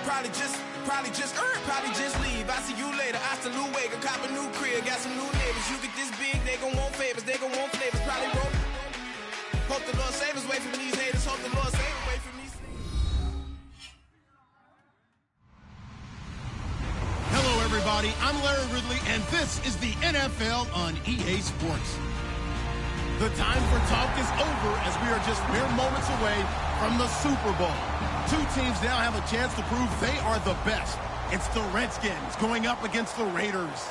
Probably just leave. I see you later. Hasta luego. Cop a new crib. Got some new neighbors. You get this big, they gon' want favors. They gon' want flavors. Probably roll. Hope the Lord save us away from these haters. Hope the Lord save us away from these. Hello, everybody. I'm Larry Ridley, and this is the NFL on EA Sports. The time for talk is over as we are just mere moments away from the Super Bowl. Two teams now have a chance to prove they are the best. It's the Redskins going up against the Raiders.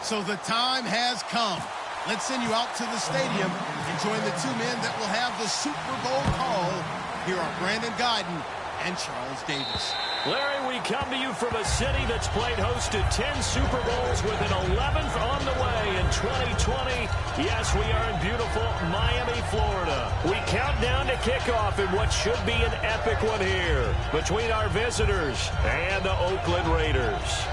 So the time has come. Let's send you out to the stadium and join the two men that will have the Super Bowl call. Here are Brandon Guyton and Charles Davis. Larry, we come to you from a city that's played host to 10 Super Bowls with an 11th on the way in 2020. Yes, we are in beautiful Miami, Florida. We count down to kickoff in what should be an epic one here between our visitors and the Oakland Raiders.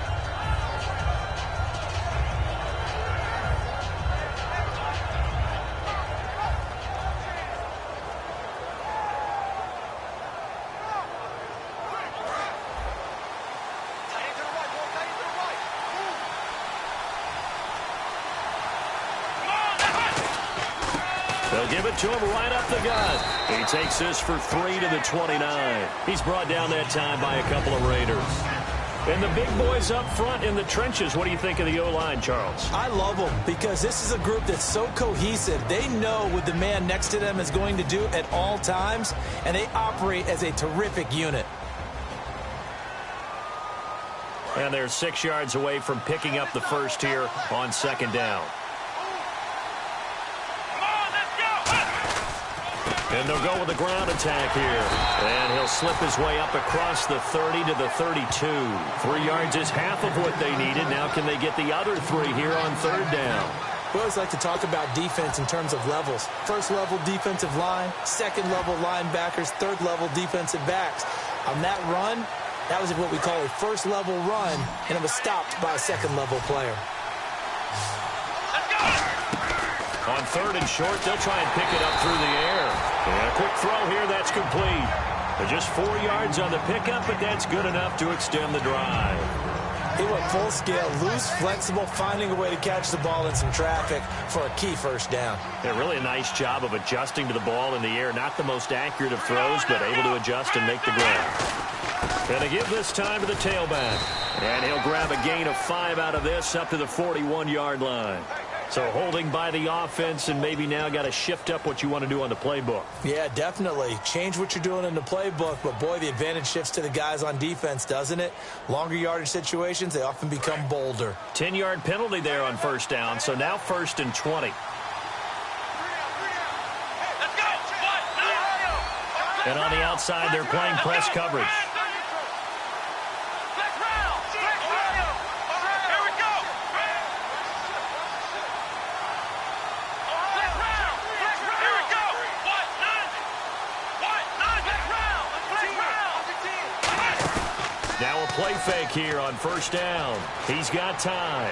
They'll give it to him right up the gut. He takes this for 3 to the 29. He's brought down that time by a couple of Raiders. And the big boys up front in the trenches. What do you think of the O-line, Charles? I love them because this is a group that's so cohesive. They know what the man next to them is going to do at all times, and they operate as a terrific unit. And they're 6 yards away from picking up the first here on second down. And they'll go with the ground attack here. And he'll slip his way up across the 30 to the 32. 3 yards is half of what they needed. Now can they get the other 3 here on third down? We always like to talk about defense in terms of levels. First level defensive line, second level linebackers, third level defensive backs. On that run, that was what we call a first level run, and it was stopped by a second level player. On third and short, they'll try and pick it up through the air. And a quick throw here, that's complete. They're just 4 yards on the pickup, but that's good enough to extend the drive. He went full scale, loose, flexible, finding a way to catch the ball in some traffic for a key first down. Yeah, really a nice job of adjusting to the ball in the air. Not the most accurate of throws, but able to adjust and make the grab. Going to give this time to the tailback. And he'll grab a gain of 5 out of this up to the 41-yard line. So holding by the offense, and maybe now got to shift up what you want to do on the playbook. Yeah, definitely. Change what you're doing in the playbook, but boy, the advantage shifts to the guys on defense, doesn't it? Longer yardage situations, they often become bolder. 10-yard penalty there on first down, so now 1st and 20. And on the outside, they're playing press coverage. Now a play fake here on first down. He's got time.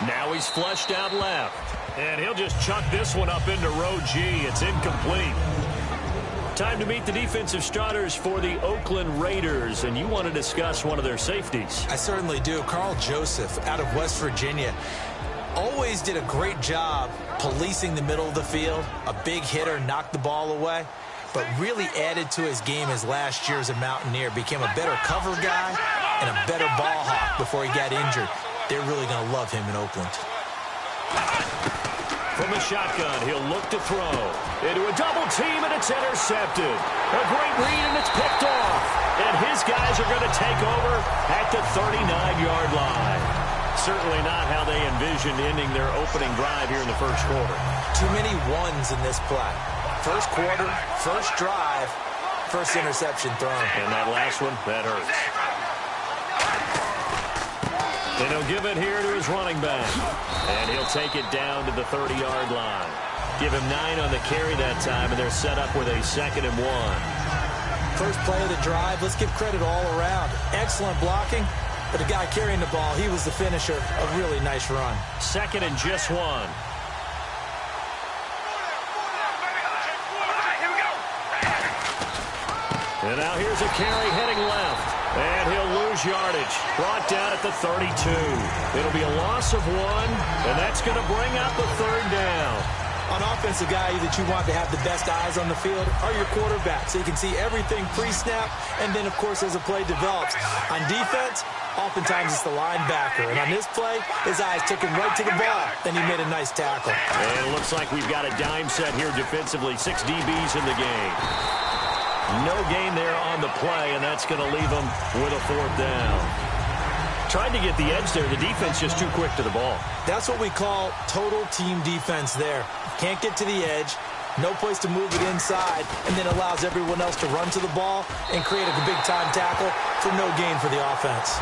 Now he's flushed out left. And he'll just chuck this one up into row G. It's incomplete. Time to meet the defensive starters for the Oakland Raiders. And you want to discuss one of their safeties. I certainly do. Carl Joseph out of West Virginia. Always did a great job policing the middle of the field. A big hitter, knocked the ball away. But really added to his game as last year as a Mountaineer. Became a better cover guy and a better ball hawk before he got injured. They're really going to love him in Oakland. From the shotgun, he'll look to throw. Into a double team, and it's intercepted. A great read, and it's picked off. And his guys are going to take over at the 39-yard line. Certainly not how they envisioned ending their opening drive here in the first quarter. Too many ones in this play. First quarter, first drive, first interception thrown. And that last one, that hurts. And he'll give it here to his running back. And he'll take it down to the 30-yard line. Give him 9 on the carry that time, and they're set up with a 2nd and 1. First play of the drive, let's give credit all around. Excellent blocking, but the guy carrying the ball, he was the finisher. A really nice run. 2nd and just 1. And now here's a carry heading left. And he'll lose yardage. Brought down at the 32. It'll be a loss of 1, and that's going to bring up the 3rd down. On offense, the guy that you want to have the best eyes on the field are your quarterback, so you can see everything pre-snap, and then, of course, as the play develops. On defense, oftentimes it's the linebacker. And on this play, his eyes took him right to the ball, and he made a nice tackle. And it looks like we've got a dime set here defensively. 6 DBs in the game. No gain there on the play, and that's going to leave them with a 4th down. Tried to get the edge there. The defense just too quick to the ball. That's what we call total team defense there. Can't get to the edge, no place to move it inside, and then allows everyone else to run to the ball and create a big-time tackle for no gain for the offense.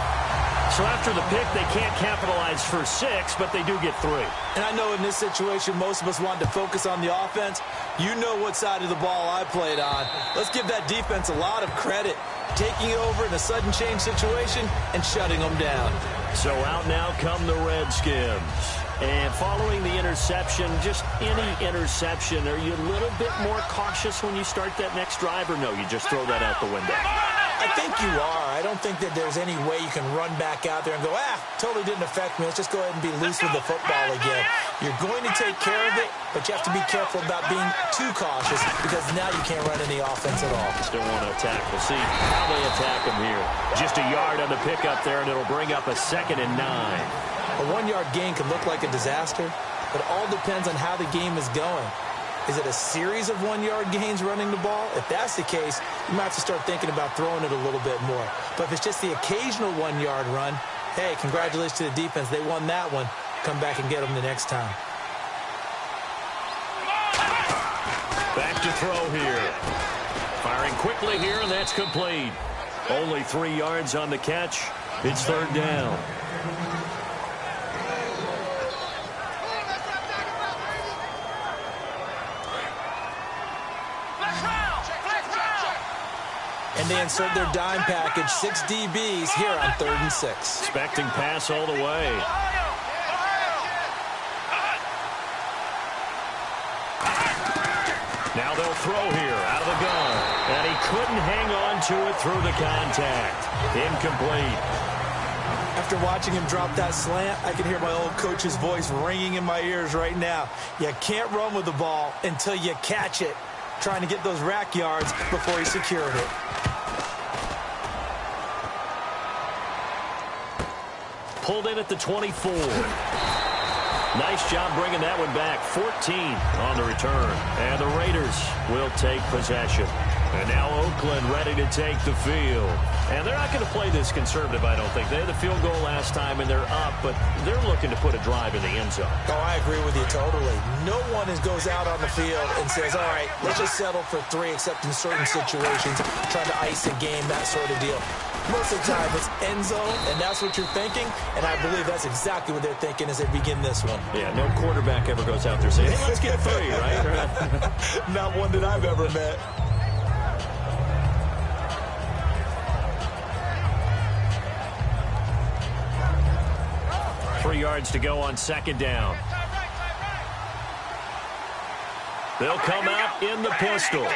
So after the pick, they can't capitalize for 6, but they do get 3. And I know in this situation, most of us want to focus on the offense. You know what side of the ball I played on. Let's give that defense a lot of credit, taking over in a sudden change situation and shutting them down. So out now come the Redskins. And following the interception, just any interception, are you a little bit more cautious when you start that next drive, or no, you just throw that out the window? I think you are. I don't think that there's any way you can run back out there and go, totally didn't affect me. Let's just go ahead and be loose with the football again. You're going to take care of it, but you have to be careful about being too cautious because now you can't run any offense at all. Still want to attack. We'll see how they attack him here. Just a yard on the pickup there, and it'll bring up a 2nd and 9. A 1-yard gain can look like a disaster, but it all depends on how the game is going. Is it a series of 1-yard gains running the ball? If that's the case, you might have to start thinking about throwing it a little bit more. But if it's just the occasional 1-yard run, hey, congratulations to the defense. They won that one. Come back and get them the next time. Back to throw here. Firing quickly here, and that's complete. Only 3 yards on the catch. It's 3rd down. And they insert their dime package, 6 DBs here on 3rd and 6. Expecting pass all the way. Now they'll throw here out of the gun. And he couldn't hang on to it through the contact. Incomplete. After watching him drop that slant, I can hear my old coach's voice ringing in my ears right now. You can't run with the ball until you catch it. Trying to get those rack yards before he secured it. Pulled in at the 24. Nice job bringing that one back. 14 on the return. And the Raiders will take possession. And now Oakland ready to take the field. And they're not going to play this conservative, I don't think. They had the field goal last time, and they're up, but they're looking to put a drive in the end zone. Oh, I agree with you totally. No one goes out on the field and says, all right, let's just settle for 3, except in certain situations, trying to ice a game, that sort of deal. Most of the time, it's end zone, and that's what you're thinking, and I believe that's exactly what they're thinking as they begin this one. Yeah, no quarterback ever goes out there saying, hey, let's get 3, right? Not one that I've ever met. Three yards to go on 2nd down. They'll come out in the pistol.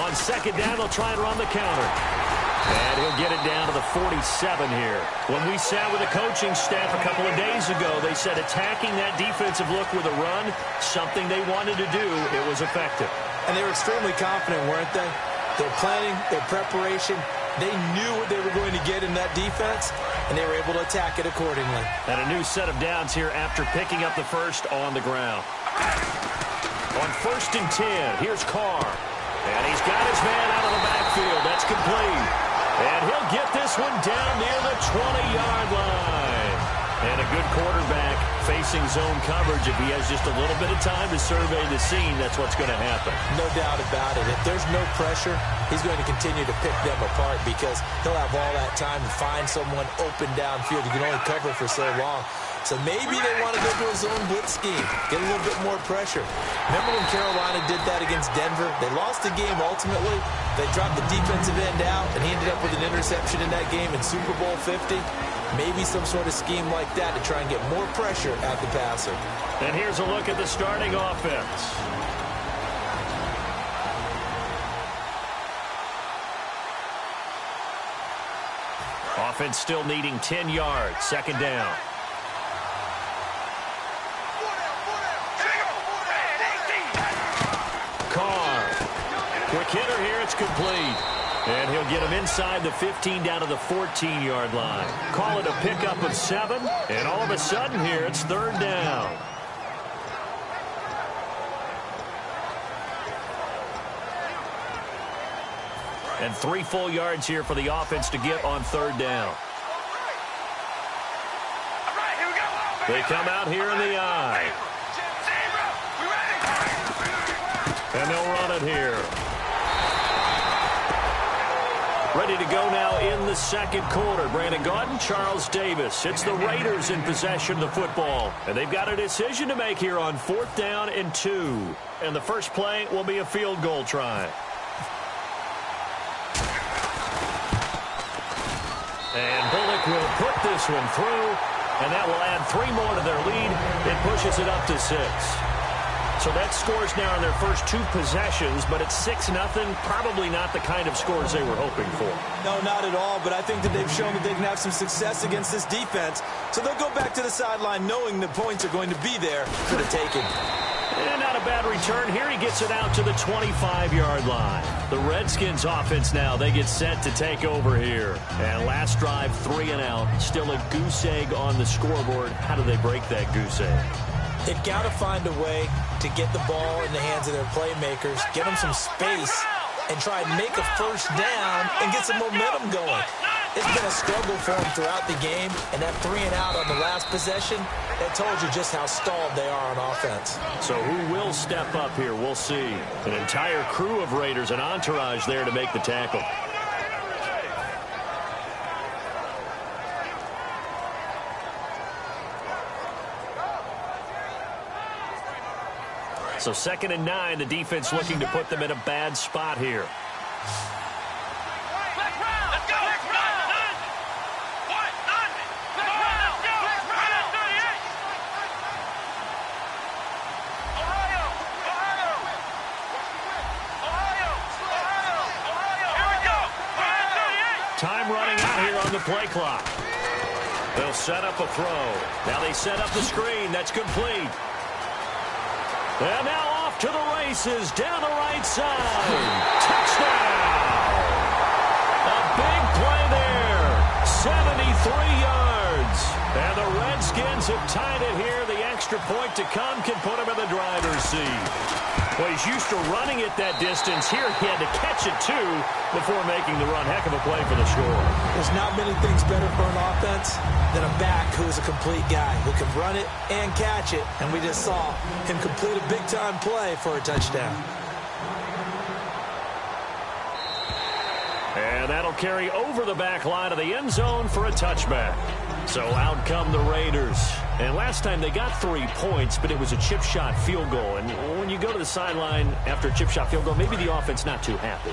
On 2nd down, they'll try and run the counter. And he'll get it down to the 47 here. When we sat with the coaching staff a couple of days ago, they said attacking that defensive look with a run, something they wanted to do, it was effective. And they were extremely confident, weren't they? Their planning, their preparation, they knew what they were going to get in that defense, and they were able to attack it accordingly. And a new set of downs here after picking up the first on the ground. On 1st and 10, here's Carr. And he's got his man out of the backfield. That's complete. And he'll get this one down near the 20-yard line. And a good quarterback facing zone coverage. If he has just a little bit of time to survey the scene, that's what's going to happen. No doubt about it. If there's no pressure, he's going to continue to pick them apart because he'll have all that time to find someone open downfield. You can only cover for so long. So maybe they want to go to a zone blitz scheme, get a little bit more pressure. Remember when Carolina did that against Denver? They lost the game ultimately. They dropped the defensive end out, and he ended up with an interception in that game in Super Bowl 50. Maybe some sort of scheme like that to try and get more pressure at the passer. And here's a look at the starting offense. offense still needing 10 yards. Second down. Carr. Quick hitter here. It's complete. And he'll get him inside the 15 down to the 14-yard line. Call it a pickup of 7. And all of a sudden here, it's third down. And 3 full yards here for the offense to get on third down. They come out here in the eye. And they'll run it here. Ready to go now in the second quarter. Brandon Gaudin, Charles Davis. It's the Raiders in possession of the football. And they've got a decision to make here on 4th down and 2. And the first play will be a field goal try. And Bullock will put this one through, and that will add 3 more to their lead. It pushes it up to 6. So that scores now in their first 2 possessions, but it's 6-0. Probably not the kind of scores they were hoping for. No, not at all, but I think that they've shown that they can have some success against this defense. So they'll go back to the sideline knowing the points are going to be there for the taking. And not a bad return here. He gets it out to the 25-yard line. The Redskins offense now, they get set to take over here. And last drive, 3 and out. Still a goose egg on the scoreboard. How do they break that goose egg? They've got to find a way to get the ball in the hands of their playmakers, get them some space, and try and make a first down and get some momentum going. It's been a struggle for them throughout the game, and that 3 and out on the last possession, that told you just how stalled they are on offense. So who will step up here? We'll see. An entire crew of Raiders, an entourage there to make the tackle. So 2nd and 9, the defense looking to put them in a bad spot here. Time running out here on the play clock. They'll set up a throw. Now they set up the screen. That's complete. And now off to the races down the right side. Touchdown! A big play there. 73 yards. And the Redskins have tied it here. The extra point to come can put him in the driver's seat. Well, he's used to running it that distance. Here he had to catch it, too, before making the run. Heck of a play for the score. There's not many things better for an offense than a back who is a complete guy who can run it and catch it. And we just saw him complete a big-time play for a touchdown. And that'll carry over the back line of the end zone for a touchback. So out come the Raiders. And last time they got 3 points, but it was a chip shot field goal. And when you go to the sideline after a chip shot field goal, maybe the offense not too happy.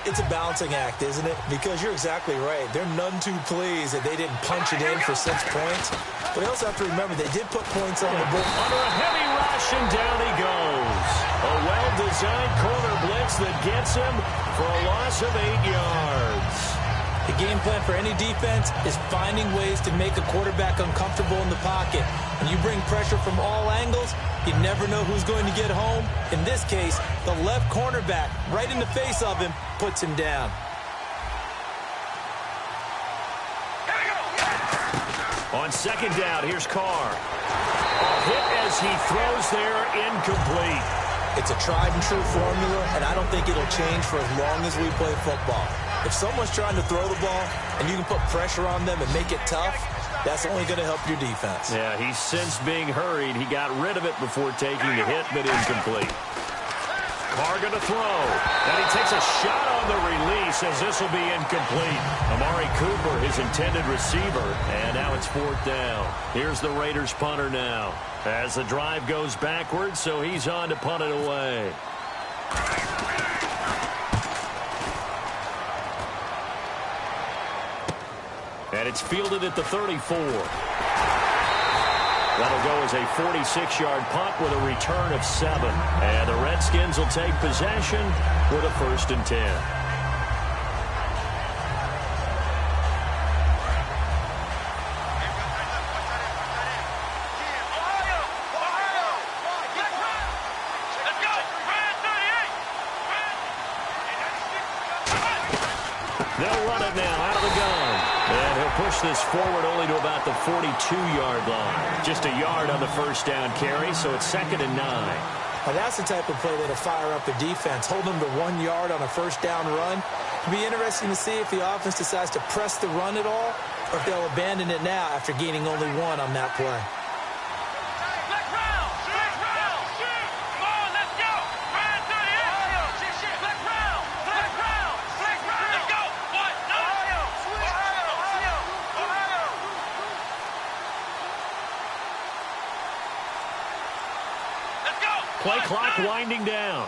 It's a balancing act, isn't it? Because you're exactly right. They're none too pleased that they didn't punch it in for 6 points. But they also have to remember they did put points on the board. Under a heavy rush, and down he goes. A well-designed corner blitz that gets him for a loss of 8 yards. The game plan for any defense is finding ways to make a quarterback uncomfortable in the pocket. When you bring pressure from all angles, you never know who's going to get home. In this case, the left cornerback, right in the face of him, puts him down. On 2nd down, here's Carr. A hit as he throws there, incomplete. It's a tried and true formula, and I don't think it'll change for as long as we play football. If someone's trying to throw the ball and you can put pressure on them and make it tough, that's only going to help your defense. Yeah, he's since being hurried. He got rid of it before taking the hit, but incomplete. Carr going to throw. And he takes a shot on the release as this will be incomplete. Amari Cooper, his intended receiver. And now it's 4th down. Here's the Raiders punter now. As the drive goes backwards, so he's on to punt it away. And it's fielded at the 34. That'll go as a 46-yard punt with a return of 7. And the Redskins will take possession with a 1st and 10. They'll run it now out of the gun. And he'll push this forward only to about the 42-yard line. Just a yard on the first down carry, so it's 2nd and 9. Now that's the type of play that'll fire up a defense. Hold them to 1 yard on a first down run. It'll be interesting to see if the offense decides to press the run at all, or if they'll abandon it now after gaining only 1 on that play. Play clock winding down.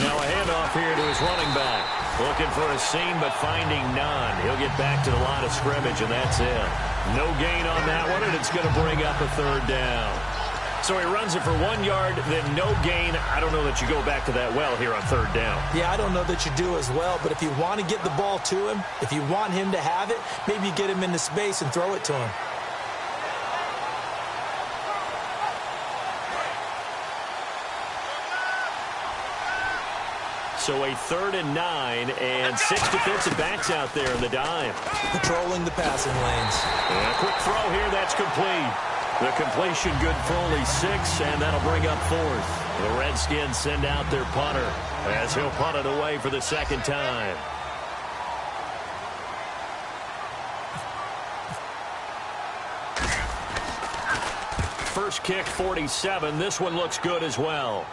Now a handoff here to his running back. Looking for a seam, but finding none. He'll get back to the line of scrimmage, and that's it. No gain on that one, and it's going to bring up a 3rd down. So he runs it for 1 yard, then no gain. I don't know that you go back to that well here on 3rd down. Yeah, I don't know that you do as well, but if you want to get the ball to him, if you want him to have it, maybe you get him into space and throw it to him. So a 3rd and 9, and 6 defensive backs out there in the dime. Patrolling the passing lanes. And a quick throw here, that's complete. The completion good for only 6, and that'll bring up 4th. The Redskins send out their punter as he'll punt it away for the 2nd time. First kick, 47. This one looks good as well.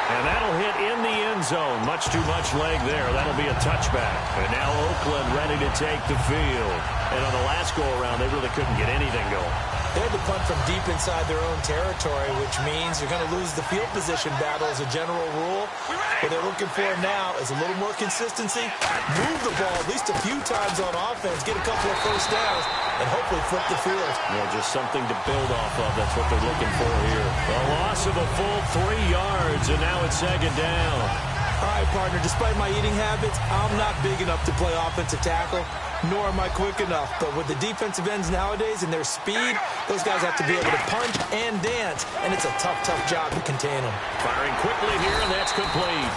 And that'll hit in the end zone. Much too much leg there. That'll be a touchback. And now Oakland ready to take the field. And on the last go-around, they really couldn't get anything going. They had to punt from deep inside their own territory, which means you're going to lose the field position battle as a general rule. What they're looking for now is a little more consistency, move the ball at least a few times on offense, get a couple of first downs, and hopefully flip the field. Yeah, just something to build off of. That's what they're looking for here. A loss of a full 3 yards, and now it's 2nd down. All right, partner, despite my eating habits, I'm not big enough to play offensive tackle, nor am I quick enough. But with the defensive ends nowadays and their speed, those guys have to be able to punch and dance, and it's a tough, tough job to contain them. Firing quickly here, and that's complete.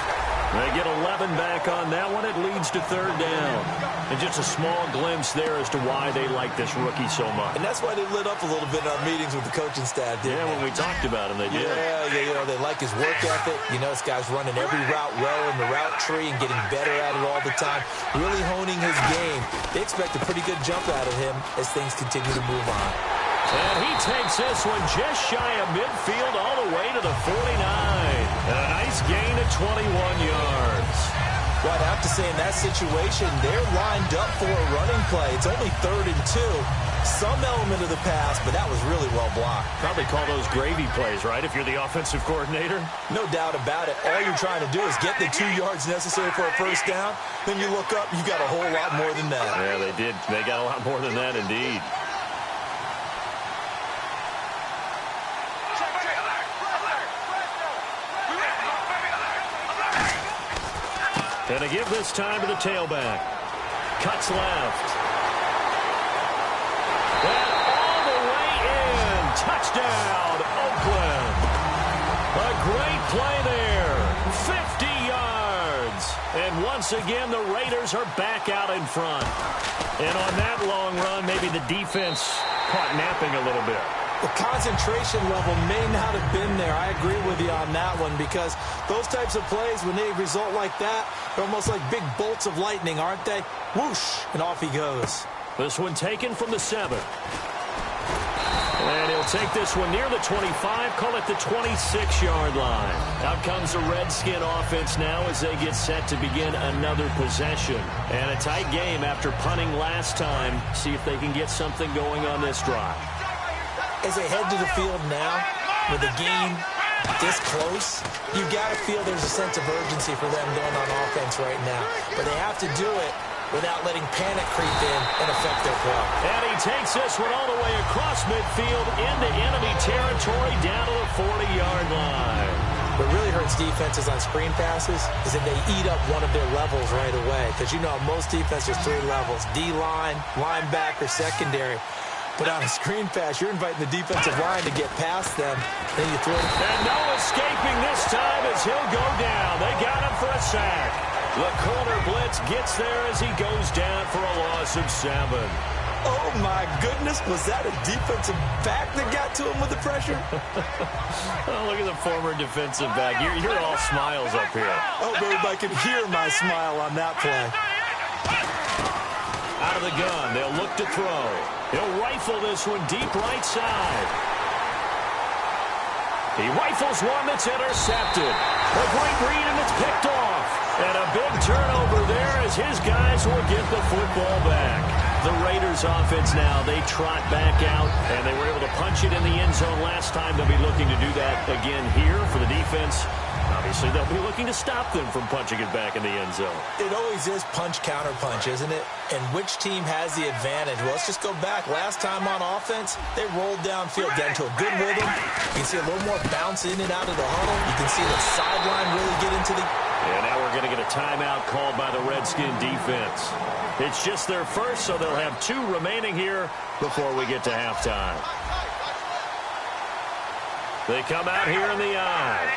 They get 11 back on that one. It leads to 3rd down. And just a small glimpse there as to why they like this rookie so much. And that's why they lit up a little bit in our meetings with the coaching staff, didn't they? When we talked about him, they did. Yeah, you know, they like his work ethic. You know, this guy's running every route well in the route tree and getting better at it all the time, really honing his game. They expect a pretty good jump out of him as things continue to move on. And he takes this one just shy of midfield all the way to the 49. And a nice gain of 21 yards. Well, I'd have to say in that situation, they're lined up for a running play. It's only 3rd and 2. Some element of the pass, but that was really well blocked. Probably call those gravy plays, right, if you're the offensive coordinator? No doubt about it. All you're trying to do is get the 2 yards necessary for a first down. Then you look up, you got a whole lot more than that. Yeah, they did. They got a lot more than that, indeed. And to give this time to the tailback. Cuts left. And all the way in. Touchdown, Oakland. A great play there. 50 yards. And once again, the Raiders are back out in front. And on that long run, maybe the defense caught napping a little bit. The concentration level may not have been there. I agree with you on that one because those types of plays, when they result like that, they're almost like big bolts of lightning, aren't they? Whoosh, and off he goes. This one taken from the 7. And he'll take this one near the 25, call it the 26-yard line. Out comes the Redskin offense now as they get set to begin another possession. And a tight game after punting last time. See if they can get something going on this drive. As they head to the field now, with the game this close, you got to feel there's a sense of urgency for them going on offense right now. But they have to do it without letting panic creep in and affect their play. And he takes this one all the way across midfield into enemy territory down to the 40-yard line. What really hurts defenses on screen passes is that they eat up one of their levels right away. Because you know most defenses, 3 levels: D-line, linebacker, secondary. But on a screen pass, you're inviting the defensive line to get past them. Then you throw it. And no escaping this time as he'll go down. They got him for a sack. The corner blitz gets there as he goes down for a loss of 7. Oh, my goodness. Was that a defensive back that got to him with the pressure? Oh, look at the former defensive back. You're all smiles up here. Oh, everybody can hear my smile on that play. Out of the gun. They'll look to throw. He'll rifle this one deep right side. He rifles one that's intercepted. A great read, and it's picked off. And a big turnover there as his guys will get the football back. The Raiders offense now, they trot back out, and they were able to punch it in the end zone last time. They'll be looking to do that again here for the defense. Obviously, they'll be looking to stop them from punching it back in the end zone. It always is punch-counter-punch, isn't it? And which team has the advantage? Well, let's just go back. Last time on offense, they rolled downfield, got into a good rhythm. You can see a little more bounce in and out of the huddle. You can see the sideline really get into the... And now we're going to get a timeout called by the Redskin defense. It's just their first, so they'll have 2 remaining here before we get to halftime. They come out here in the eye.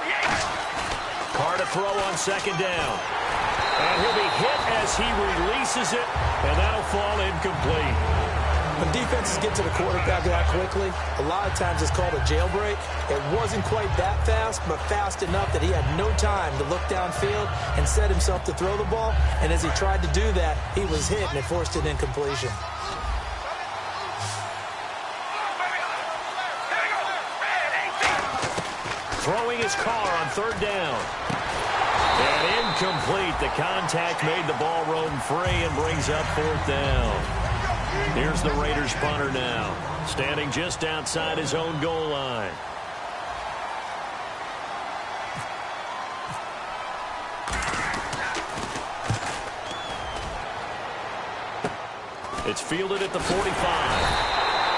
Carr to throw on second down. And he'll be hit as he releases it, and that'll fall incomplete. When defenses get to the quarterback that quickly, a lot of times it's called a jailbreak. It wasn't quite that fast, but fast enough that he had no time to look downfield and set himself to throw the ball. And as he tried to do that, he was hit, and it forced an incompletion. Throwing his Carr on third down. And incomplete. The contact made the ball roam free and brings up fourth down. Here's the Raiders punter now, standing just outside his own goal line. It's fielded at the 45.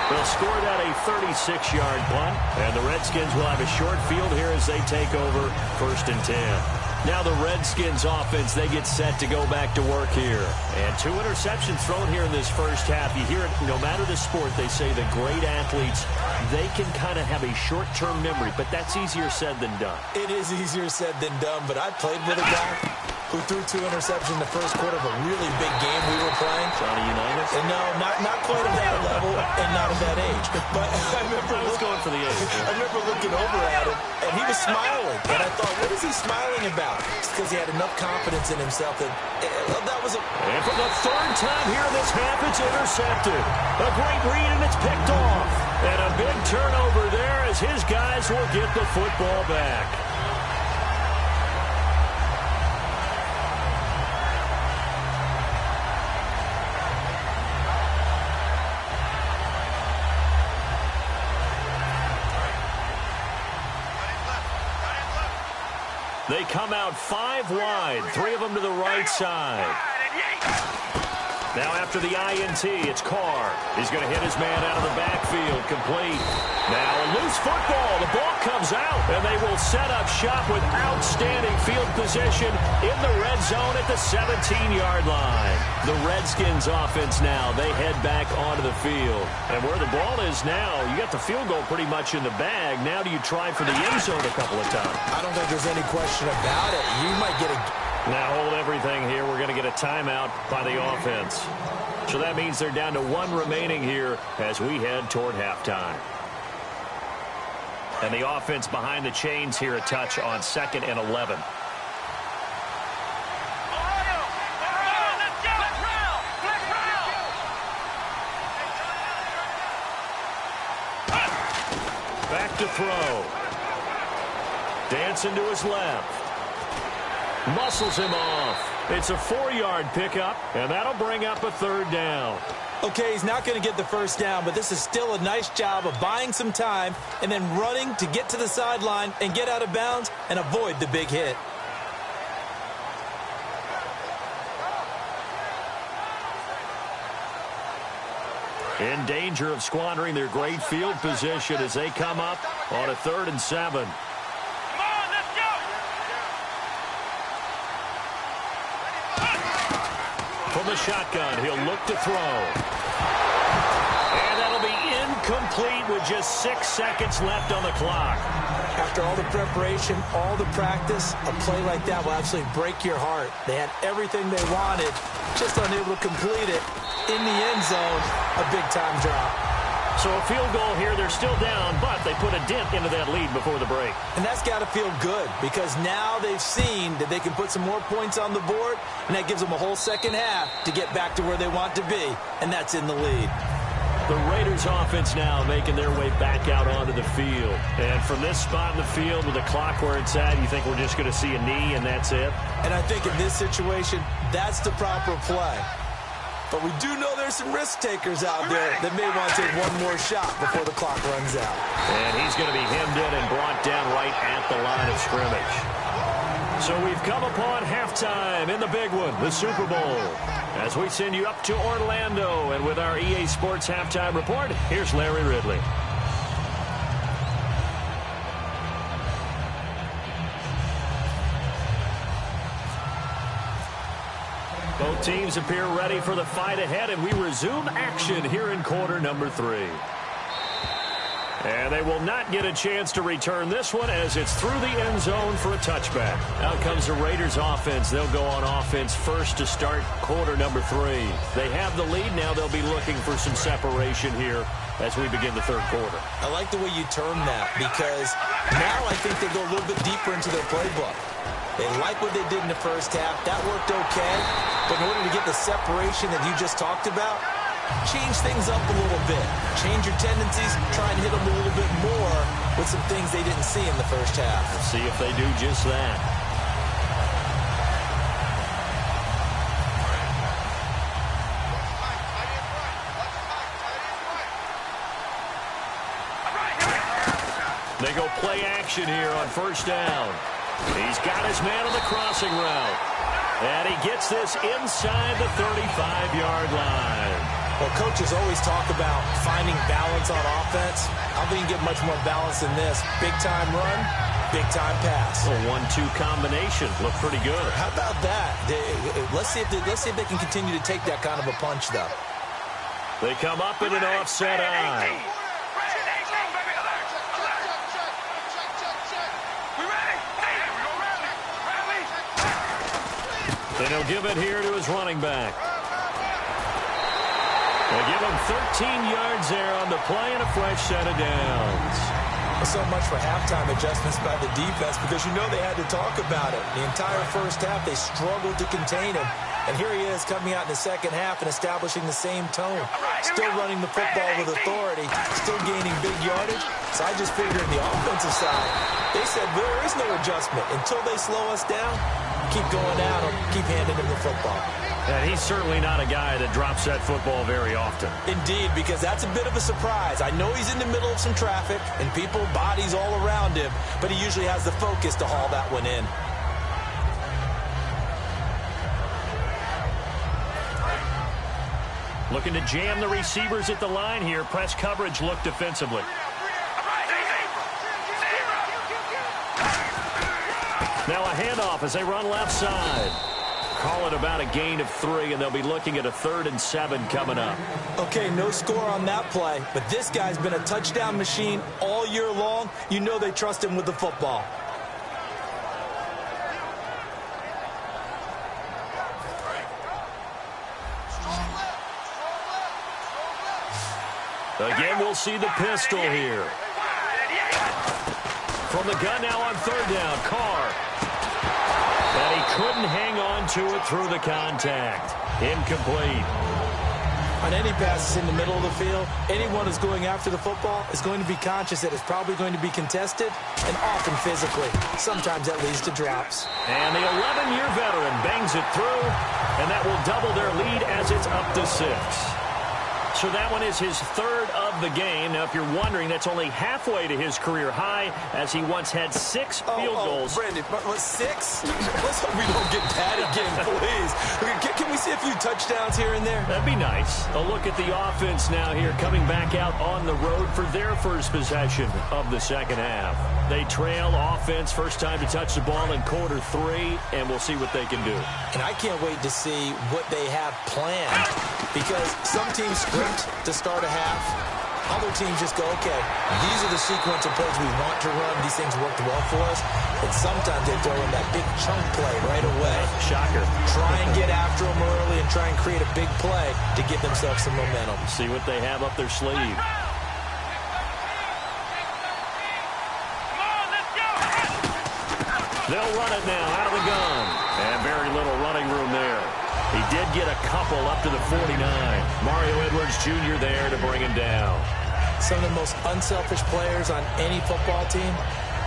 They'll score that a 36-yard punt, and the Redskins will have a short field here as they take over 1st and 10. Now the Redskins offense, they get set to go back to work here. And 2 interceptions thrown here in this first half. You hear it, no matter the sport, they say the great athletes, they can kind of have a short-term memory, but that's easier said than done. It is easier said than done, but I played with a guy who threw 2 interceptions in the first quarter of a really big game we were playing. Johnny Unitas? And no, not quite at that level and not at that age. But I remember going for the age. I remember looking over at him, and he was smiling. And I thought, what is he smiling about? It's because he had enough confidence in himself that that was a... And for the 3rd time here in this half, it's intercepted. A great read, and it's picked off. And a big turnover there as his guys will get the football back. They come out 5 wide, 3 of them to the right side. Now after the INT, it's Carr. He's going to hit his man out of the backfield, complete. Now a loose football. The ball comes out, and they will set up shop with outstanding field position in the red zone at the 17-yard line. The Redskins offense now, they head back onto the field. And where the ball is now, you got the field goal pretty much in the bag. Now do you try for the end zone a couple of times? I don't think there's any question about it. You might get a... Now hold everything here. We're going to get a timeout by the offense. So that means they're down to 1 remaining here as we head toward halftime. And the offense behind the chains here a touch on 2nd and 11. Back to throw. Dancing to his left. Muscles him off. It's a 4-yard pickup, and that'll bring up a 3rd down. Okay, he's not going to get the first down, but this is still a nice job of buying some time and then running to get to the sideline and get out of bounds and avoid the big hit. In danger of squandering their great field position as they come up on a 3rd and 7. From the shotgun, he'll look to throw. And that'll be incomplete with just 6 seconds left on the clock. After all the preparation, all the practice, a play like that will absolutely break your heart. They had everything they wanted, just unable to complete it. In the end zone, a big-time drop. So a field goal here, they're still down, but they put a dent into that lead before the break. And that's got to feel good because now they've seen that they can put some more points on the board, and that gives them a whole second half to get back to where they want to be, and that's in the lead. The Raiders offense now making their way back out onto the field. And from this spot in the field with the clock where it's at, you think we're just going to see a knee and that's it? And I think in this situation, that's the proper play. But we do know there's some risk takers out there that may want to take one more shot before the clock runs out. And he's going to be hemmed in and brought down right at the line of scrimmage. So we've come upon halftime in the big one, the Super Bowl. As we send you up to Orlando, and with our EA Sports halftime report, here's Larry Ridley. Both teams appear ready for the fight ahead, and we resume action here in quarter number 3. And they will not get a chance to return this one as it's through the end zone for a touchback. Out comes the Raiders offense. They'll go on offense first to start quarter number 3. They have the lead now. They'll be looking for some separation here as we begin the third quarter. I like the way you term that because now I think they go a little bit deeper into their playbook. They like what they did in the first half. That worked okay. But in order to get the separation that you just talked about, change things up a little bit. Change your tendencies. Try and hit them a little bit more with some things they didn't see in the first half. We'll see if they do just that. They go play action here on first down. He's got his man on the crossing route. And he gets this inside the 35-yard line. Well, coaches always talk about finding balance on offense. I don't think you get much more balance than this. Big-time run, big-time pass. A 1-2 combination. Look pretty good. How about that? Let's see if they can continue to take that kind of a punch, though. They come up in an offset eye. And he'll give it here to his running back. They give him 13 yards there on the play and a fresh set of downs. So much for halftime adjustments by the defense because you know they had to talk about it. The entire first half, they struggled to contain him. And here he is coming out in the second half and establishing the same tone. Still running the football with authority, still gaining big yardage. So I just figured on the offensive side, they said there is no adjustment. Until they slow us down, keep going at them, keep handing him the football. And he's certainly not a guy that drops that football very often. Indeed, because that's a bit of a surprise. I know he's in the middle of some traffic and people, bodies all around him, but he usually has the focus to haul that one in. Looking to jam the receivers at the line here. Press coverage look defensively. Now a handoff as they run left side. Call it about a gain of 3, and they'll be looking at a 3rd and 7 coming up. Okay, no score on that play, but this guy's been a touchdown machine all year long. You know they trust him with the football. Again, we'll see the pistol here. From the gun now on 3rd down, Carr. And he couldn't hang on to it through the contact. Incomplete. On any passes in the middle of the field, anyone who's going after the football is going to be conscious that it's probably going to be contested and often physically. Sometimes that leads to drops. And the 11-year veteran bangs it through, and that will double their lead as it's up to 6. So that one is his 3rd of the game. Now, if you're wondering, that's only halfway to his career high, as he once had 6 field goals. Brandon, what, 6? Let's hope we don't get that again, please. Can we see a few touchdowns here and there? That'd be nice. A look at the offense now here, coming back out on the road for their first possession of the second half. They trail offense, first time to touch the ball in quarter 3, and we'll see what they can do. And I can't wait to see what they have planned, because some teams sprint to start a half. Other teams just go, okay, these are the sequence of plays we want to run. These things worked well for us. And sometimes they throw in that big chunk play right away. Shocker. Try and get after them early and try and create a big play to give themselves some momentum. See what they have up their sleeve. They'll run it now out of the gun. And very little running room there. He did get a couple up to the 49. Mario Edwards Jr. there to bring him down. Some of the most unselfish players on any football team,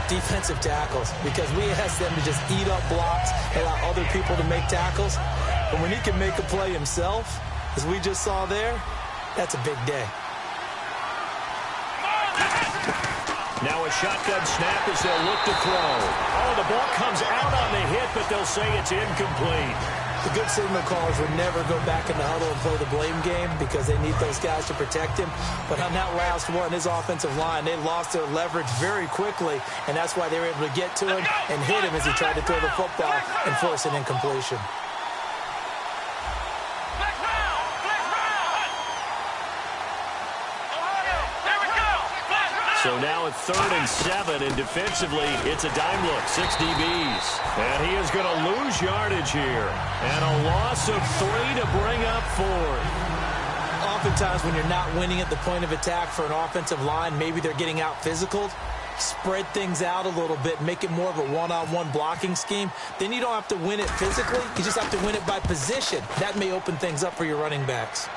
defensive tackles, because we ask them to just eat up blocks, allow other people to make tackles. But when he can make a play himself, as we just saw there, that's a big day. Now a shotgun snap as they'll look to throw. Oh, the ball comes out on the hit, but they'll say it's incomplete. The good signal callers would never go back in the huddle and play the blame game because they need those guys to protect him. But on that last one, his offensive line, they lost their leverage very quickly, and that's why they were able to get to him and hit him as he tried to throw the football and force an incompletion. So now at 3rd and 7, and defensively, it's a dime look, 6 DBs. And he is going to lose yardage here. And a loss of 3 to bring up 4th. Oftentimes when you're not winning at the point of attack for an offensive line, maybe they're getting out physical. Spread things out a little bit, make it more of a one-on-one blocking scheme. Then you don't have to win it physically. You just have to win it by position. That may open things up for your running backs.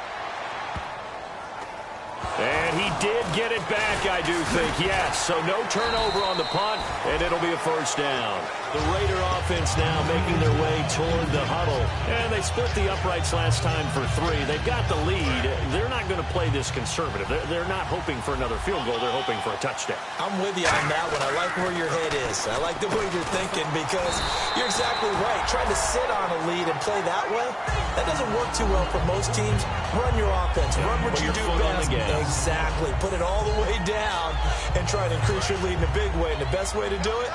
And he did get it back, I do think, yes. So no turnover on the punt, and it'll be a first down. The Raider offense now making their way toward the huddle. And they split the uprights last time for 3. They've got the lead. They're not going to play this conservative. They're not hoping for another field goal. They're hoping for a touchdown. I'm with you on that one. I like where your head is. I like the way you're thinking because you're exactly right. Trying to sit on a lead and play that way, that doesn't work too well for most teams. Run your offense. Run what you do best. Exactly. Put it all the way down and try to increase your lead in a big way. And the best way to do it,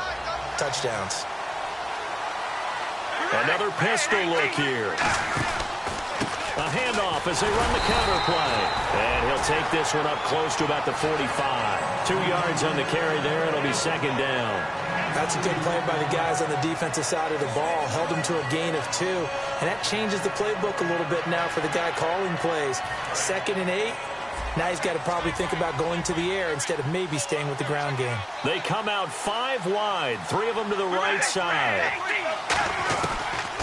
touchdowns. Another pistol look here. A handoff as they run the counter play. And he'll take this one up close to about the 45. 2 yards on the carry there. It'll be 2nd down. That's a good play by the guys on the defensive side of the ball. Held them to a gain of 2. And that changes the playbook a little bit now for the guy calling plays. 2nd and 8. Now he's got to probably think about going to the air instead of maybe staying with the ground game. They come out 5 wide, 3 of them to the right side.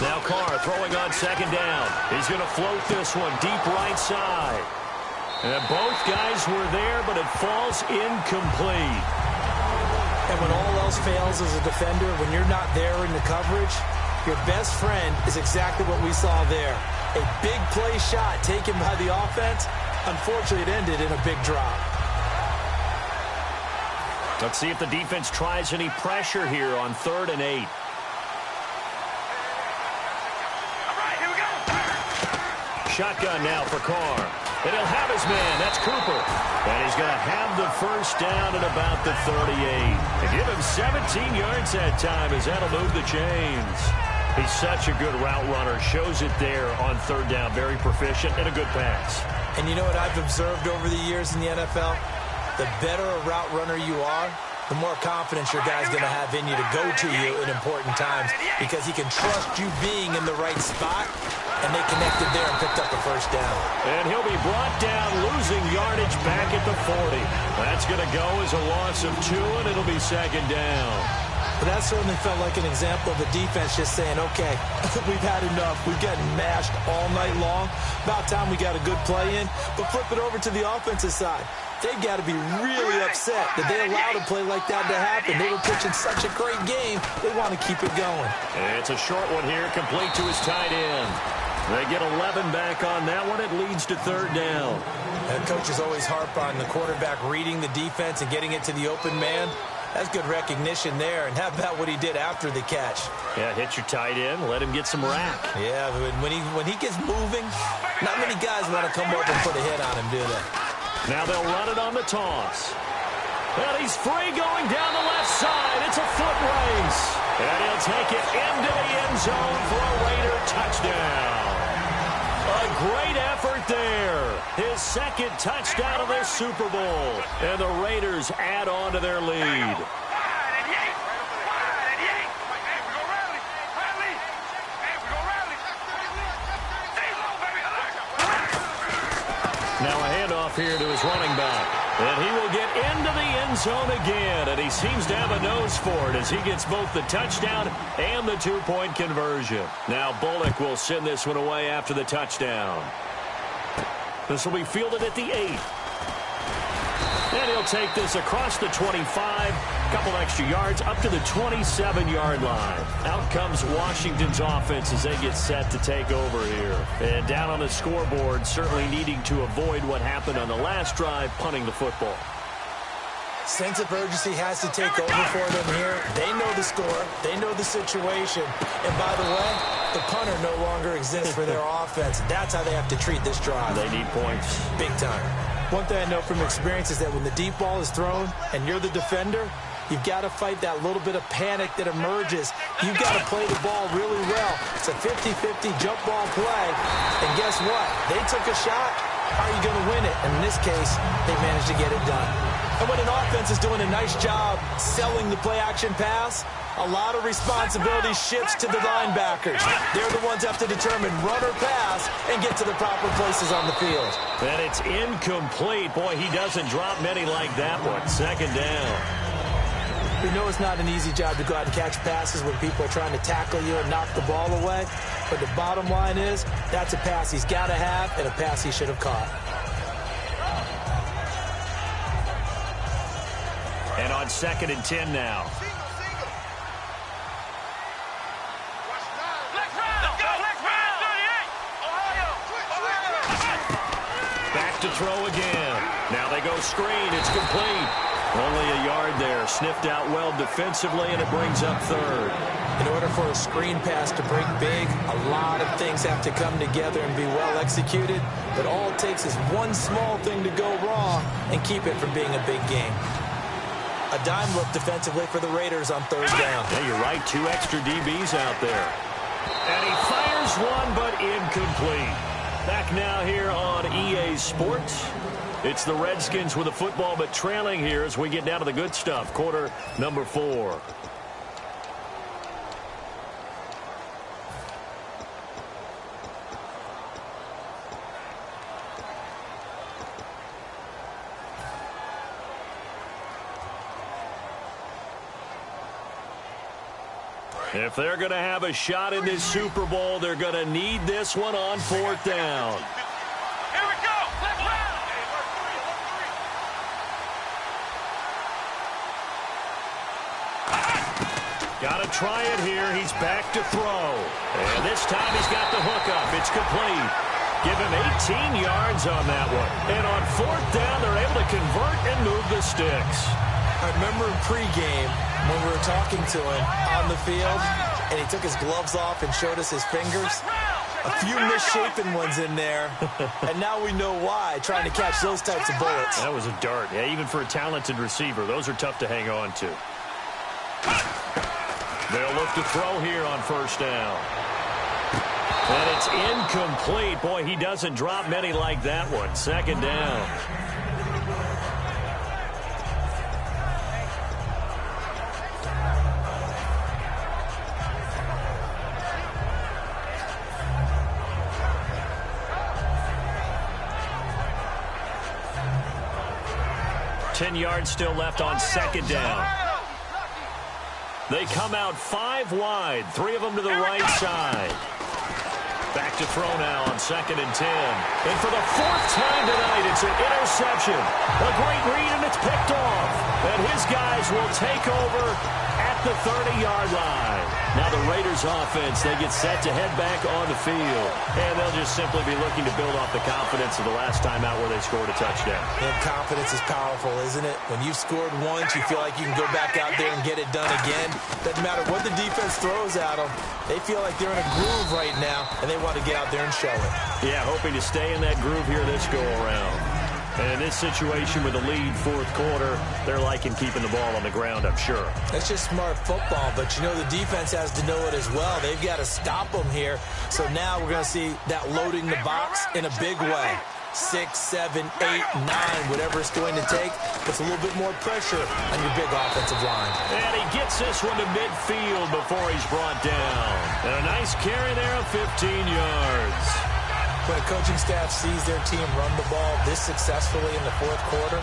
Now Carr throwing on 2nd down. He's going to float this one deep right side. And both guys were there, but it falls incomplete. And when all else fails as a defender, when you're not there in the coverage, your best friend is exactly what we saw there. A big play shot taken by the offense. Unfortunately, it ended in a big drop. Let's see if the defense tries any pressure here on 3rd and 8. Shotgun now for Carr. And he'll have his man. That's Cooper. And he's going to have the first down at about the 38. And give him 17 yards that time as that'll move the chains. He's such a good route runner. Shows it there on 3rd down. Very proficient and a good pass. And you know what I've observed over the years in the NFL? The better a route runner you are, the more confidence your guy's going to have in you to go to you in important times because he can trust you being in the right spot, and they connected there and picked up the first down. And he'll be brought down, losing yardage back at the 40. That's going to go as a loss of 2, and it'll be 2nd down. But that certainly felt like an example of the defense just saying, okay, we've had enough. We've gotten mashed all night long. About time we got a good play in. But flip it over to the offensive side. They've got to be really upset that they allowed a play like that to happen. They were pitching such a great game. They want to keep it going. And it's a short one here, complete to his tight end. They get 11 back on that one. It leads to 3rd down. And coaches always harp on the quarterback reading the defense and getting it to the open man. That's good recognition there. And how about what he did after the catch? Yeah, hit your tight end, let him get some rack. Yeah, when he gets moving, not many guys want to come over and put a hit on him, do they? Now they'll run it on the toss. And he's free going down the left side. It's a foot race. And he'll take it into the end zone for a Raider touchdown. A great effort there. His second touchdown of this Super Bowl. And the Raiders add on to their lead. Now a handoff here to his running back. And he will get into the end zone again. And he seems to have a nose for it as he gets both the touchdown and the two-point conversion. Now Bullock will send this one away after the touchdown. This will be fielded at the 8. And he'll take this across the 25, a couple extra yards, up to the 27-yard line. Out comes Washington's offense as they get set to take over here. And down on the scoreboard, certainly needing to avoid what happened on the last drive, punting the football. Sense of urgency has to take over for them here. They know the score. They know the situation. And by the way, the punter no longer exists for their offense. That's how they have to treat this drive. They need points. Big time. One thing I know from experience is that when the deep ball is thrown and you're the defender, you've got to fight that little bit of panic that emerges. You've got to play the ball really well. It's a 50-50 jump ball play. And guess what? They took a shot. How are you going to win it? And in this case, they managed to get it done. And when an offense is doing a nice job selling the play-action pass, a lot of responsibility shifts to the linebackers. They're the ones that have to determine run or pass and get to the proper places on the field. And it's incomplete. Boy, he doesn't drop many like that one. Second down. We know it's not an easy job to go out and catch passes when people are trying to tackle you and knock the ball away. But the bottom line is, that's a pass he's got to have and a pass he should have caught. And on 2nd and 10 now. Back to throw again. Now they go screen. It's complete. Only a yard there. Sniffed out well defensively, and it brings up 3rd. In order for a screen pass to break big, a lot of things have to come together and be well executed. But all it takes is one small thing to go wrong and keep it from being a big game. A dime look defensively for the Raiders on 3rd down. Yeah, you're right. 2 extra DBs out there. And he fires one, but incomplete. Back now here on EA Sports. It's the Redskins with the football, but trailing here as we get down to the good stuff. Quarter number 4. If they're going to have a shot in this Super Bowl, they're going to need this one on 4th down. Here we go. Let's round. Got to try it here. He's back to throw. And this time he's got the hook up. It's complete. Give him 18 yards on that one. And on 4th down, they're able to convert and move the sticks. I remember in pregame when we were talking to him on the field, and he took his gloves off and showed us his fingers. A few misshapen ones in there, and now we know why, trying to catch those types of bullets. That was a dart. Yeah, even for a talented receiver, those are tough to hang on to. They'll look to throw here on 1st down. And it's incomplete. Boy, he doesn't drop many like that one. 2nd down. Ten yards still left on 2nd down. They come out 5 wide, 3 of them to the right side. Back to throw now on 2nd and 10. And for the 4th time tonight, it's an interception. A great read, and it's picked off. And his guys will take over at the 30-yard line. Now the Raiders offense, they get set to head back on the field. And they'll just simply be looking to build off the confidence of the last time out where they scored a touchdown. And confidence is powerful, isn't it? When you've scored once, you feel like you can go back out there and get it done again. Doesn't matter what the defense throws at them. They feel like they're in a groove right now, and they want to get out there and show it. Yeah, hoping to stay in that groove here this go-around. And in this situation with the lead fourth quarter, they're liking keeping the ball on the ground, I'm sure. That's just smart football, but you know the defense has to know it as well. They've got to stop them here. So now we're going to see that loading the box in a big way. 6, 7, 8, 9, whatever it's going to take. Puts a little bit more pressure on your big offensive line. And he gets this one to midfield before he's brought down. And a nice carry there of 15 yards. When a coaching staff sees their team run the ball this successfully in the fourth quarter,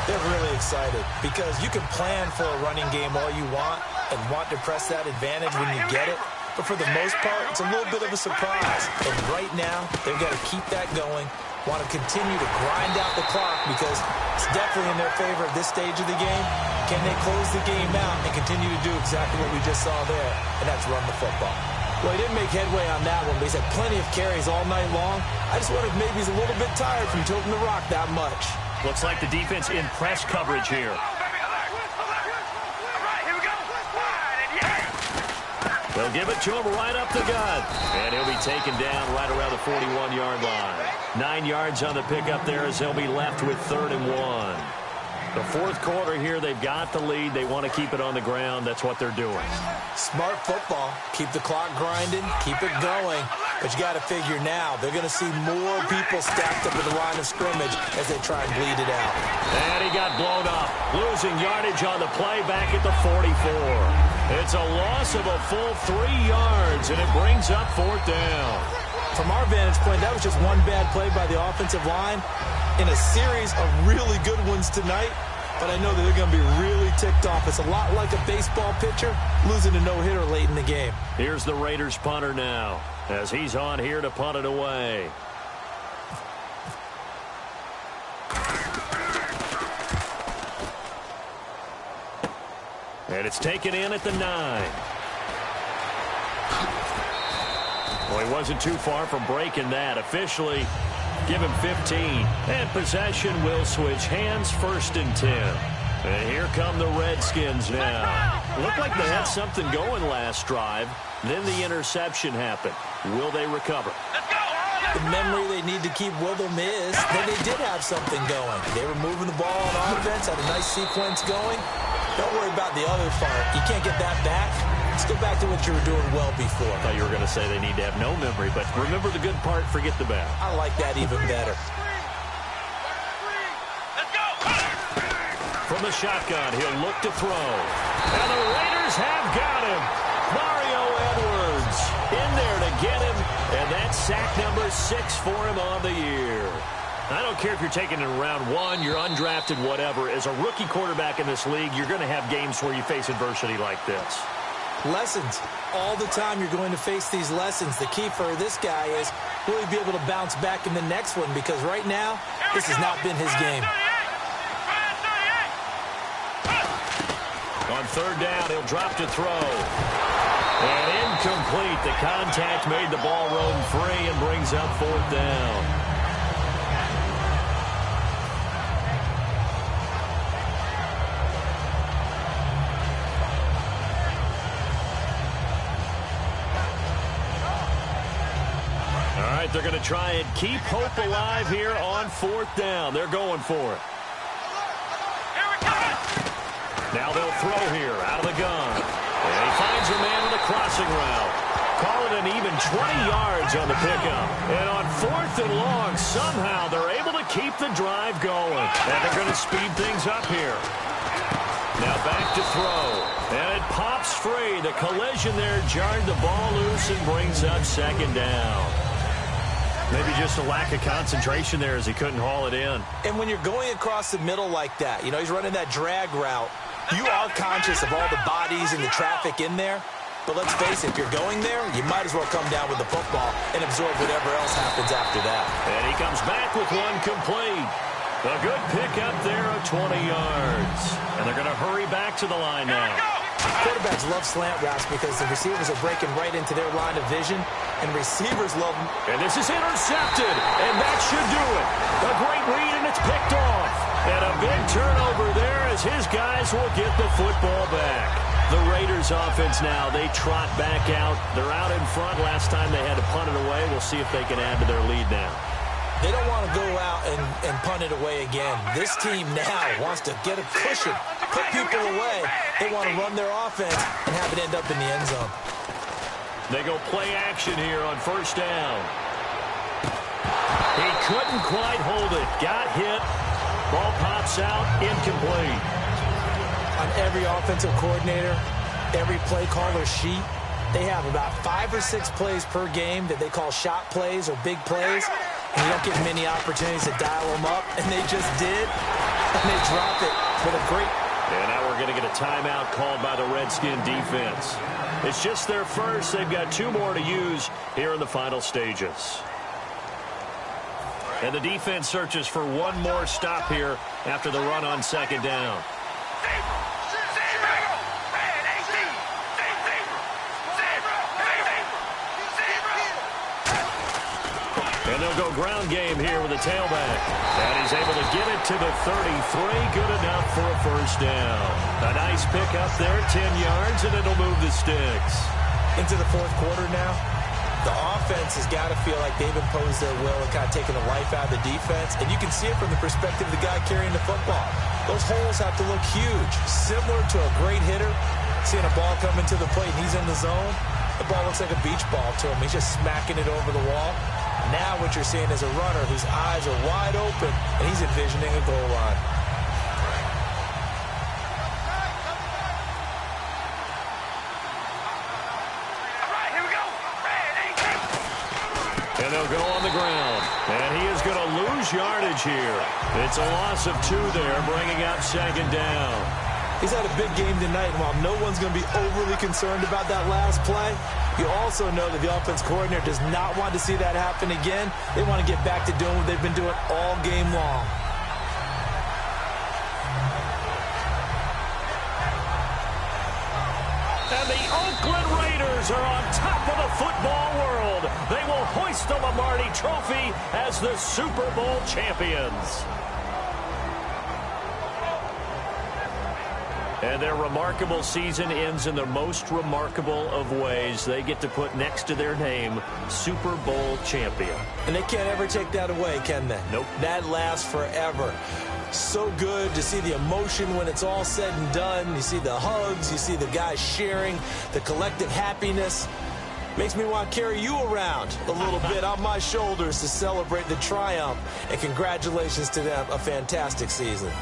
they're really excited because you can plan for a running game all you want and want to press that advantage when you get it. But for the most part, it's a little bit of a surprise. And right now, they've got to keep that going, want to continue to grind out the clock because it's definitely in their favor at this stage of the game. Can they close the game out and continue to do exactly what we just saw there, and that's run the football? Well, he didn't make headway on that one, but he's had plenty of carries all night long. I just wonder if maybe he's a little bit tired from tilting the rock that much. Looks like the defense in press coverage here. They'll give it to him right up the gut. And he'll be taken down right around the 41-yard line. 9 yards on the pickup there as they'll be left with 3rd and 1. The fourth quarter here, they've got the lead. They want to keep it on the ground. That's what they're doing. Smart football. Keep the clock grinding. Keep it going. But you got to figure now, they're going to see more people stacked up at the line of scrimmage as they try and bleed it out. And he got blown up. Losing yardage on the play back at the 44. It's a loss of a full 3 yards, and it brings up 4th down. From our vantage point, that was just one bad play by the offensive line in a series of really good ones tonight. But I know that they're going to be really ticked off. It's a lot like a baseball pitcher losing a no-hitter late in the game. Here's the Raiders punter now as he's on here to punt it away. And it's taken in at the 9. Well, he wasn't too far from breaking that. Officially, give him 15. And possession will switch hands, 1st and 10. And here come the Redskins now. Looked like they had something going last drive. Then the interception happened. Will they recover? The memory they need to keep with them is that they did have something going. They were moving the ball on offense, had a nice sequence going. Don't worry about the other part. You can't get that back. Let's go back to what you were doing well before. I thought you were going to say they need to have no memory, but remember the good part, forget the bad. I like that even better. From the shotgun, he'll look to throw. And the Raiders have got him. Mario Edwards in there to get him. And that's sack number 6 for him on the year. I don't care if you're taking it in round 1, you're undrafted, whatever. As a rookie quarterback in this league, you're going to have games where you face adversity like this. Lessons. All the time you're going to face these lessons. The key for this guy is will he be able to bounce back in the next one? Because right now, this has not been his game. On 3rd down, he'll drop to throw. And incomplete. The contact made the ball roam free and brings up 4th down. They're going to try and keep hope alive here on 4th down. They're going for it. Now they'll throw here out of the gun. And he finds a man on the crossing route. Call it an even 20 yards on the pickup. And on 4th and long, somehow they're able to keep the drive going. And they're going to speed things up here. Now back to throw. And it pops free. The collision there jarred the ball loose and brings up 2nd down. Maybe just a lack of concentration there as he couldn't haul it in. And when you're going across the middle like that, you know, he's running that drag route, you are conscious of all the bodies and the traffic in there. But let's face it, if you're going there, you might as well come down with the football and absorb whatever else happens after that. And he comes back with one complete. A good pickup there of 20 yards. And they're going to hurry back to the line now. Quarterbacks love slant routes because the receivers are breaking right into their line of vision, and receivers love them. And this is intercepted, and that should do it. A great read, and it's picked off. And a big turnover there as his guys will get the football back. The Raiders offense now, they trot back out. They're out in front. Last time they had to punt it away. We'll see if they can add to their lead now. They don't want to go out and punt it away again. This team now wants to get a cushion, put people away. They want to run their offense and have it end up in the end zone. They go play action here on first down. He couldn't quite hold it. Got hit. Ball pops out. Incomplete. On every offensive coordinator, every play caller sheet, they have about 5 or 6 plays per game that they call shot plays or big plays. And you don't get many opportunities to dial them up. And they just did. And they dropped it with a great... And now we're going to get a timeout called by the Redskin defense. It's just their first. They've got 2 more to use here in the final stages. And the defense searches for one more stop here after the run on second down. And they'll go ground game here with a tailback. And he's able to get it to the 33. Good enough for a first down. A nice pick up there, 10 yards, and it'll move the sticks. Into the fourth quarter now. The offense has got to feel like they've imposed their will and kind of taken the life out of the defense. And you can see it from the perspective of the guy carrying the football. Those holes have to look huge, similar to a great hitter. Seeing a ball come into the plate and he's in the zone, the ball looks like a beach ball to him. He's just smacking it over the wall. Now what you're seeing is a runner whose eyes are wide open, and he's envisioning a goal line. And they'll go on the ground. And he is going to lose yardage here. It's a loss of 2 there, bringing up second down. He's had a big game tonight, and while no one's going to be overly concerned about that last play, you also know that the offense coordinator does not want to see that happen again. They want to get back to doing what they've been doing all game long. And the Oakland Raiders are on top of the football world. They will hoist the Lombardi Trophy as the Super Bowl champions. And their remarkable season ends in the most remarkable of ways. They get to put next to their name, Super Bowl champion. And they can't ever take that away, can they? Nope. That lasts forever. So good to see the emotion when it's all said and done. You see the hugs, you see the guys sharing, the collective happiness. Makes me want to carry you around a little bit on my shoulders to celebrate the triumph. And congratulations to them, a fantastic season.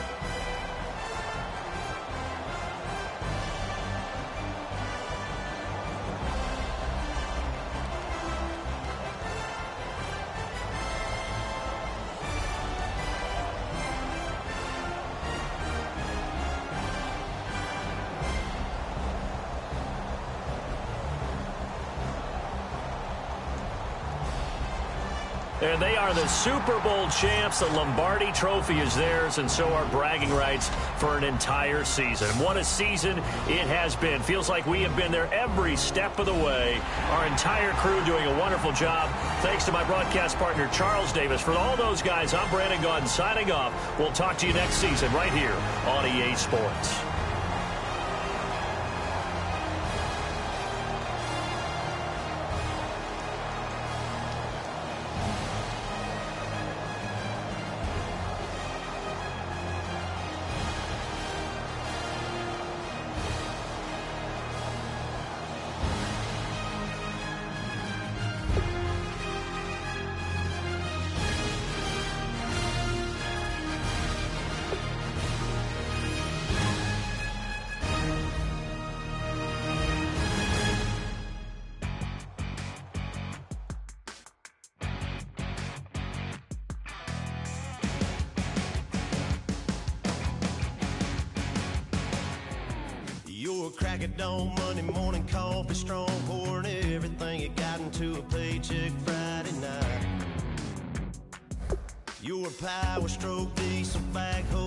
And they are the Super Bowl champs. The Lombardi Trophy is theirs, and so are bragging rights for an entire season. What a season it has been. Feels like we have been there every step of the way. Our entire crew doing a wonderful job. Thanks to my broadcast partner, Charles Davis. For all those guys, I'm Brandon Gaudin signing off. We'll talk to you next season right here on EA Sports. You're a crack at dawn, Monday morning coffee, strong pouring everything you got into a paycheck Friday night. You're a power stroke, diesel backhoe.